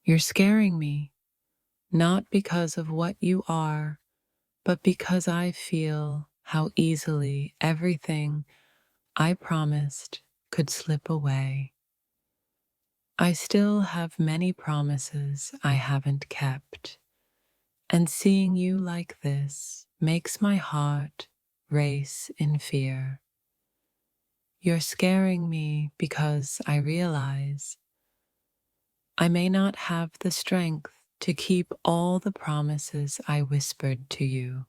You're scaring me, not because of what you are, but because I feel how easily everything I promised could slip away. I still have many promises I haven't kept, and seeing you like this makes my heart race in fear. You're scaring me because I realize I may not have the strength to keep all the promises I whispered to you.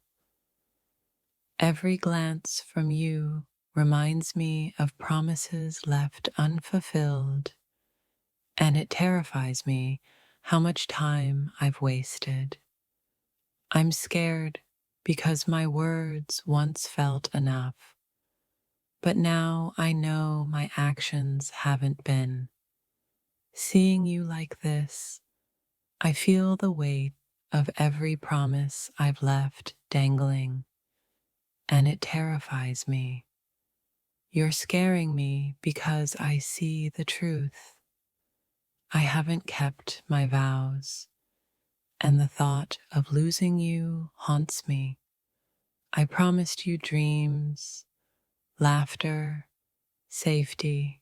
Every glance from you reminds me of promises left unfulfilled, and it terrifies me how much time I've wasted. I'm scared because my words once felt enough, but now I know my actions haven't been. Seeing you like this, I feel the weight of every promise I've left dangling, and it terrifies me. You're scaring me because I see the truth. I haven't kept my vows, and the thought of losing you haunts me. I promised you dreams, laughter, safety,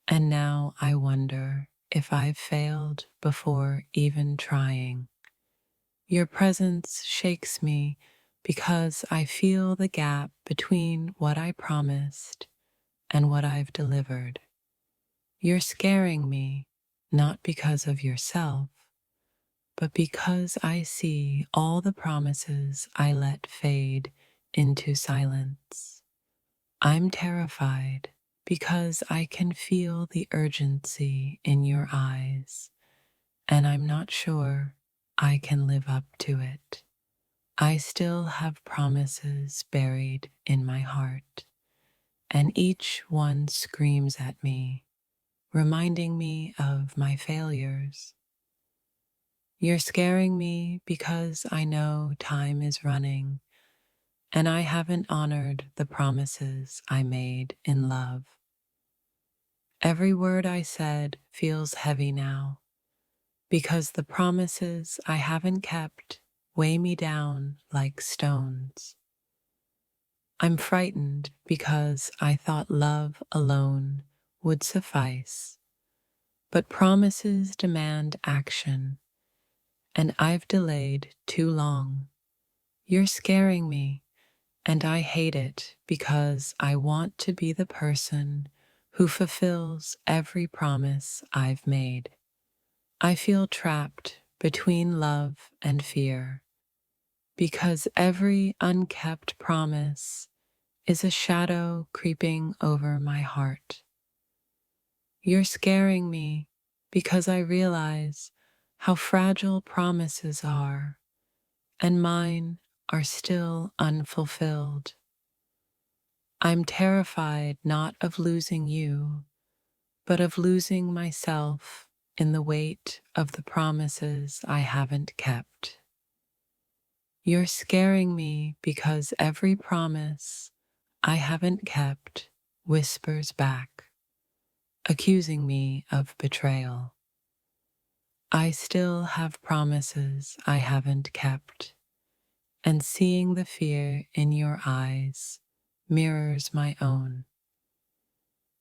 and now I wonder if I've failed before even trying. Your presence shakes me because I feel the gap between what I promised and what I've delivered. You're scaring me, not because of yourself, but because I see all the promises I let fade into silence. I'm terrified because I can feel the urgency in your eyes, and I'm not sure I can live up to it. I still have promises buried in my heart, and each one screams at me, reminding me of my failures. You're scaring me because I know time is running, and I haven't honored the promises I made in love. Every word I said feels heavy now, because the promises I haven't kept weigh me down like stones. I'm frightened because I thought love alone would suffice, but promises demand action, and I've delayed too long. You're scaring me, and I hate it because I want to be the person who fulfills every promise I've made. I feel trapped between love and fear, because every unkept promise is a shadow creeping over my heart. You're scaring me because I realize how fragile promises are, and mine are still unfulfilled. I'm terrified not of losing you, but of losing myself in the weight of the promises I haven't kept. You're scaring me because every promise I haven't kept whispers back, accusing me of betrayal. I still have promises I haven't kept, and seeing the fear in your eyes mirrors my own.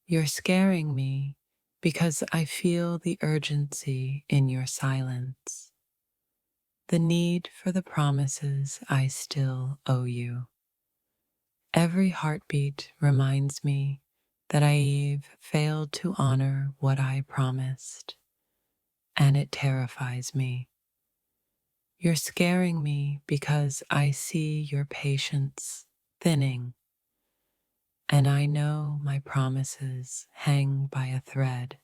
You're scaring me because I feel the urgency in your silence, the need for the promises I still owe you. Every heartbeat reminds me that I've failed to honor what I promised, and it terrifies me. You're scaring me because I see your patience thinning, and I know my promises hang by a thread.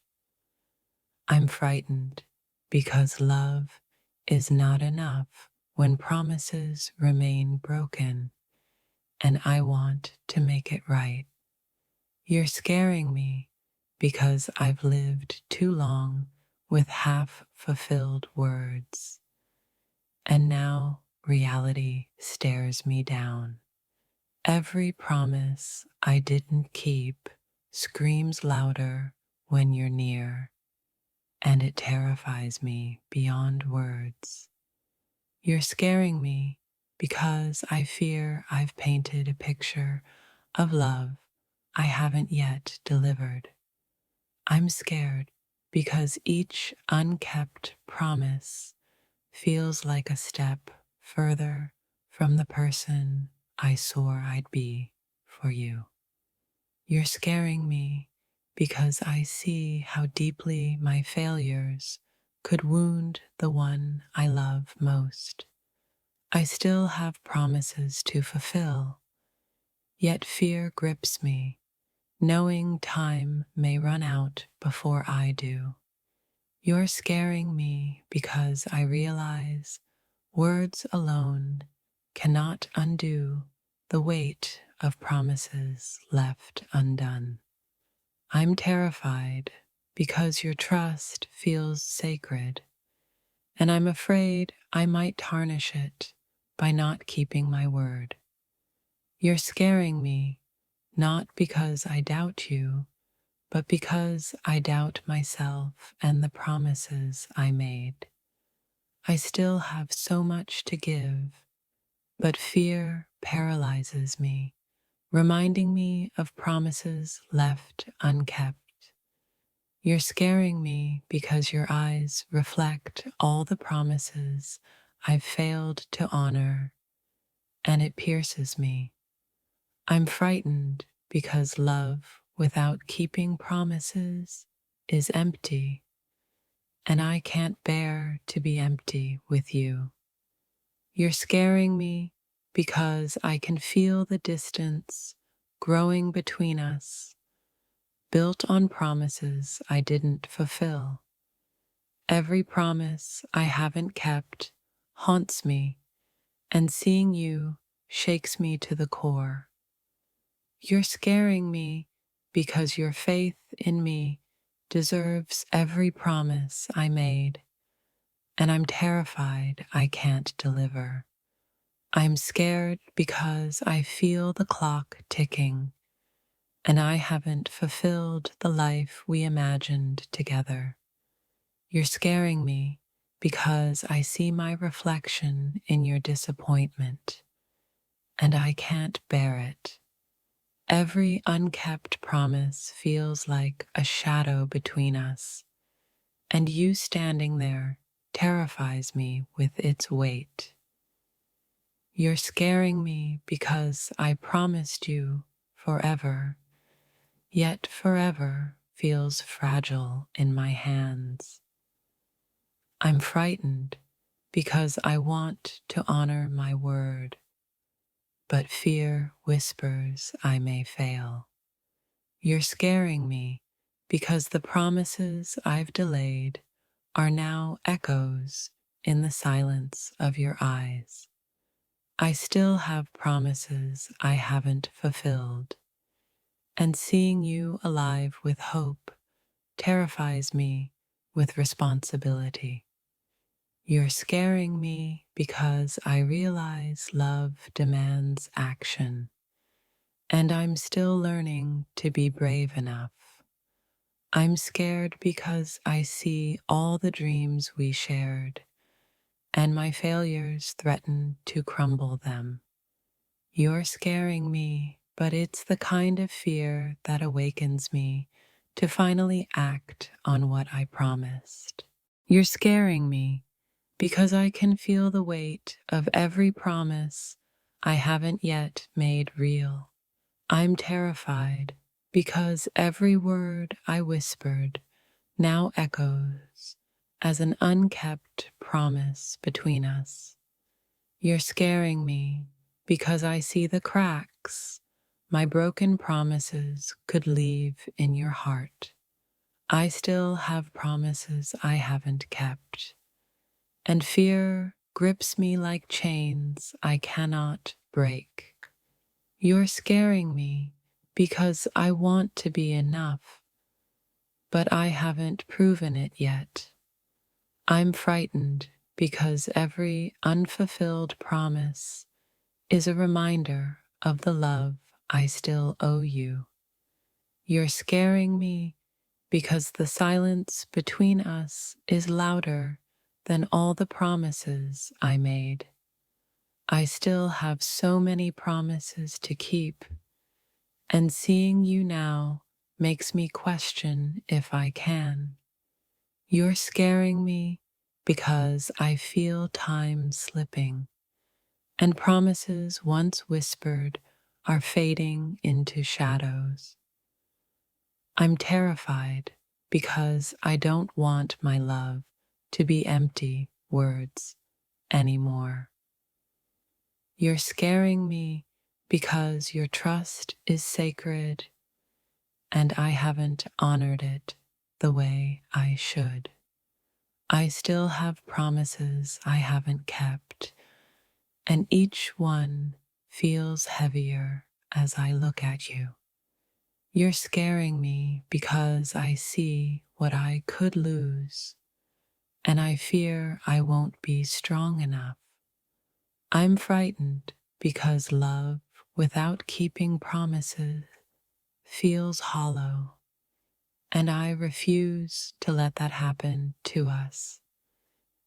I'm frightened because love is not enough when promises remain broken, and I want to make it right. You're scaring me because I've lived too long with half-fulfilled words, and now reality stares me down. Every promise I didn't keep screams louder when you're near, and it terrifies me beyond words. You're scaring me because I fear I've painted a picture of love I haven't yet delivered. I'm scared because each unkept promise feels like a step further from the person I swore I'd be for you. You're scaring me because I see how deeply my failures could wound the one I love most. I still have promises to fulfill, yet fear grips me, knowing time may run out before I do. You're scaring me because I realize words alone cannot undo the weight of promises left undone. I'm terrified because your trust feels sacred, and I'm afraid I might tarnish it by not keeping my word. You're scaring me not because I doubt you, but because I doubt myself and the promises I made. I still have so much to give, but fear paralyzes me, reminding me of promises left unkept. You're scaring me because your eyes reflect all the promises I've failed to honor, and it pierces me. I'm frightened because love without keeping promises is empty, and I can't bear to be empty with you. You're scaring me because I can feel the distance growing between us, built on promises I didn't fulfill. Every promise I haven't kept haunts me, and seeing you shakes me to the core. You're scaring me because your faith in me deserves every promise I made, and I'm terrified I can't deliver. I'm scared because I feel the clock ticking, and I haven't fulfilled the life we imagined together. You're scaring me because I see my reflection in your disappointment, and I can't bear it. Every unkept promise feels like a shadow between us, and you standing there terrifies me with its weight. You're scaring me because I promised you forever, yet forever feels fragile in my hands. I'm frightened because I want to honor my word, but fear whispers I may fail. You're scaring me because the promises I've delayed are now echoes in the silence of your eyes. I still have promises I haven't fulfilled, and seeing you alive with hope terrifies me with responsibility. You're scaring me because I realize love demands action, and I'm still learning to be brave enough. I'm scared because I see all the dreams we shared, and my failures threaten to crumble them. You're scaring me, but it's the kind of fear that awakens me to finally act on what I promised. You're scaring me because I can feel the weight of every promise I haven't yet made real. I'm terrified because every word I whispered now echoes as an unkept promise between us. You're scaring me because I see the cracks my broken promises could leave in your heart. I still have promises I haven't kept, and fear grips me like chains I cannot break. You're scaring me because I want to be enough, but I haven't proven it yet. I'm frightened because every unfulfilled promise is a reminder of the love I still owe you. You're scaring me because the silence between us is louder than all the promises I made. I still have so many promises to keep, and seeing you now makes me question if I can. You're scaring me because I feel time slipping, and promises once whispered are fading into shadows. I'm terrified because I don't want my love to be empty words anymore. You're scaring me because your trust is sacred and I haven't honored it the way I should. I still have promises I haven't kept, and each one feels heavier as I look at you. You're scaring me because I see what I could lose, and I fear I won't be strong enough. I'm frightened because love without keeping promises feels hollow, and I refuse to let that happen to us.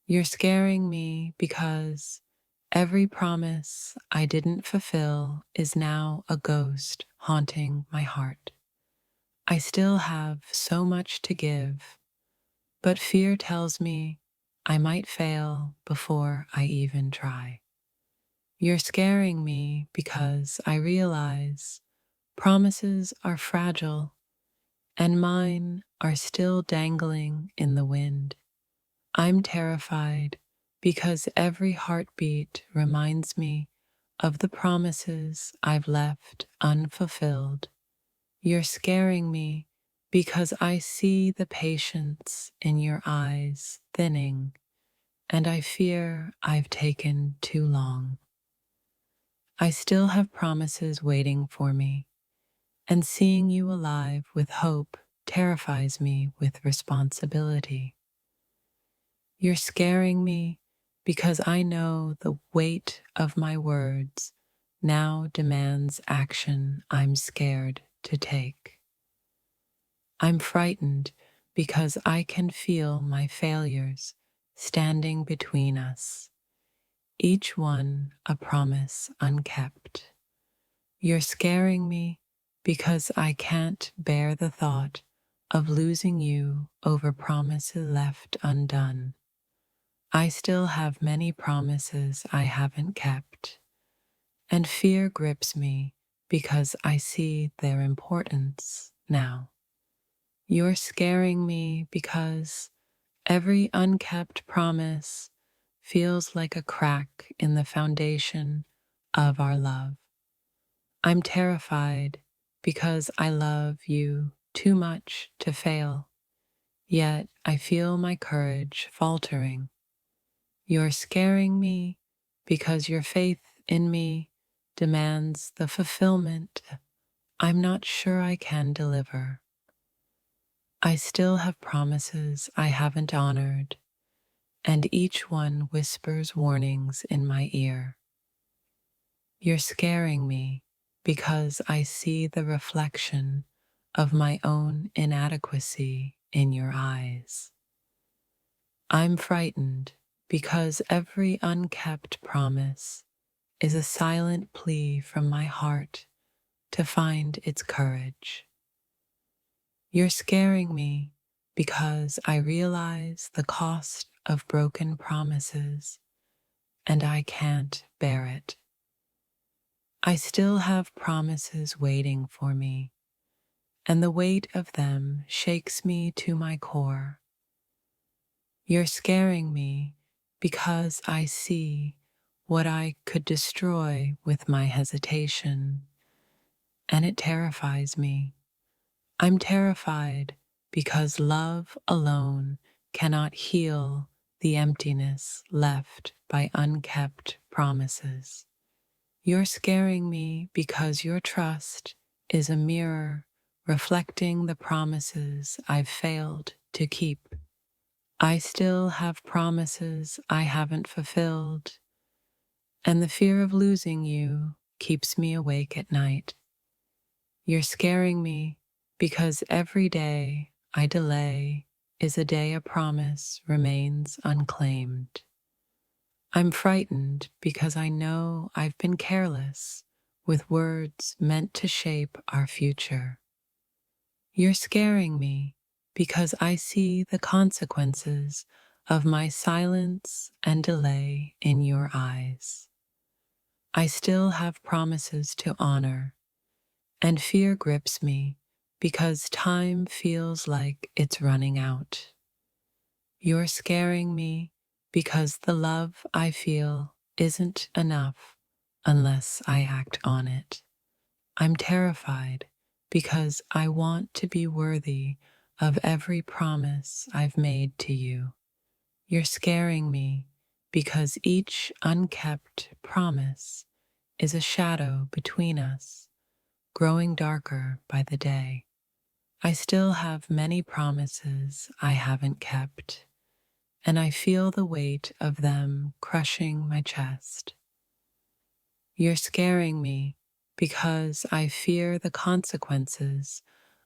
You're scaring me because every promise I didn't fulfill is now a ghost haunting my heart. I still have so much to give, but fear tells me I might fail before I even try. You're scaring me because I realize promises are fragile and mine are still dangling in the wind. I'm terrified because every heartbeat reminds me of the promises I've left unfulfilled. You're scaring me because I see the patience in your eyes thinning, and I fear I've taken too long. I still have promises waiting for me, and seeing you alive with hope terrifies me with responsibility. You're scaring me because I know the weight of my words now demands action I'm scared to take. I'm frightened because I can feel my failures standing between us, each one a promise unkept. You're scaring me because I can't bear the thought of losing you over promises left undone. I still have many promises I haven't kept, and fear grips me because I see their importance now. You're scaring me because every unkept promise feels like a crack in the foundation of our love. I'm terrified because I love you too much to fail, yet I feel my courage faltering. You're scaring me because your faith in me demands the fulfillment I'm not sure I can deliver. I still have promises I haven't honored, and each one whispers warnings in my ear. You're scaring me because I see the reflection of my own inadequacy in your eyes. I'm frightened because every unkept promise is a silent plea from my heart to find its courage. You're scaring me because I realize the cost of broken promises and I can't bear it. I still have promises waiting for me, and the weight of them shakes me to my core. You're scaring me because I see what I could destroy with my hesitation, and it terrifies me. I'm terrified because love alone cannot heal the emptiness left by unkept promises. You're scaring me because your trust is a mirror reflecting the promises I've failed to keep. I still have promises I haven't fulfilled, and the fear of losing you keeps me awake at night. You're scaring me because every day I delay is a day a promise remains unclaimed. I'm frightened because I know I've been careless with words meant to shape our future. You're scaring me because I see the consequences of my silence and delay in your eyes. I still have promises to honor, and fear grips me because time feels like it's running out. You're scaring me because the love I feel isn't enough unless I act on it. I'm terrified because I want to be worthy of every promise I've made to you. You're scaring me because each unkept promise is a shadow between us, growing darker by the day. I still have many promises I haven't kept, and I feel the weight of them crushing my chest. You're scaring me because I fear the consequences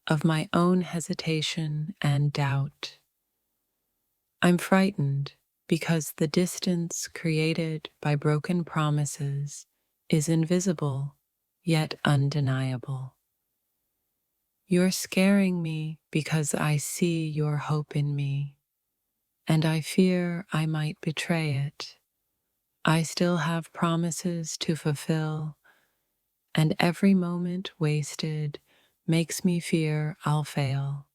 of my own hesitation and doubt. I'm frightened because the distance created by broken promises is invisible yet undeniable. You're scaring me because I see your hope in me, and I fear I might betray it. I still have promises to fulfill, and every moment wasted makes me fear I'll fail.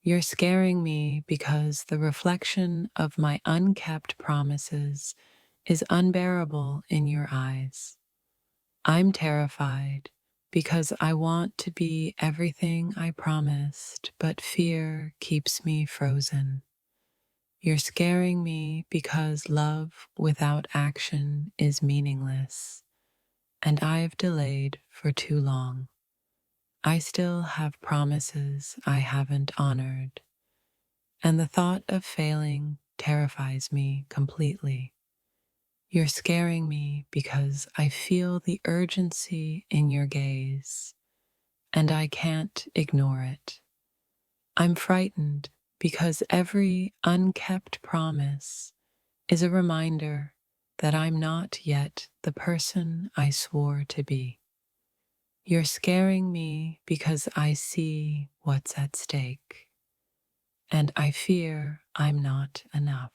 You're scaring me because the reflection of my unkept promises is unbearable in your eyes. I'm terrified because I want to be everything I promised, but fear keeps me frozen. You're scaring me because love without action is meaningless, and I've delayed for too long. I still have promises I haven't honored, and the thought of failing terrifies me completely. You're scaring me because I feel the urgency in your gaze, and I can't ignore it. I'm frightened because every unkept promise is a reminder that I'm not yet the person I swore to be. You're scaring me because I see what's at stake, and I fear I'm not enough.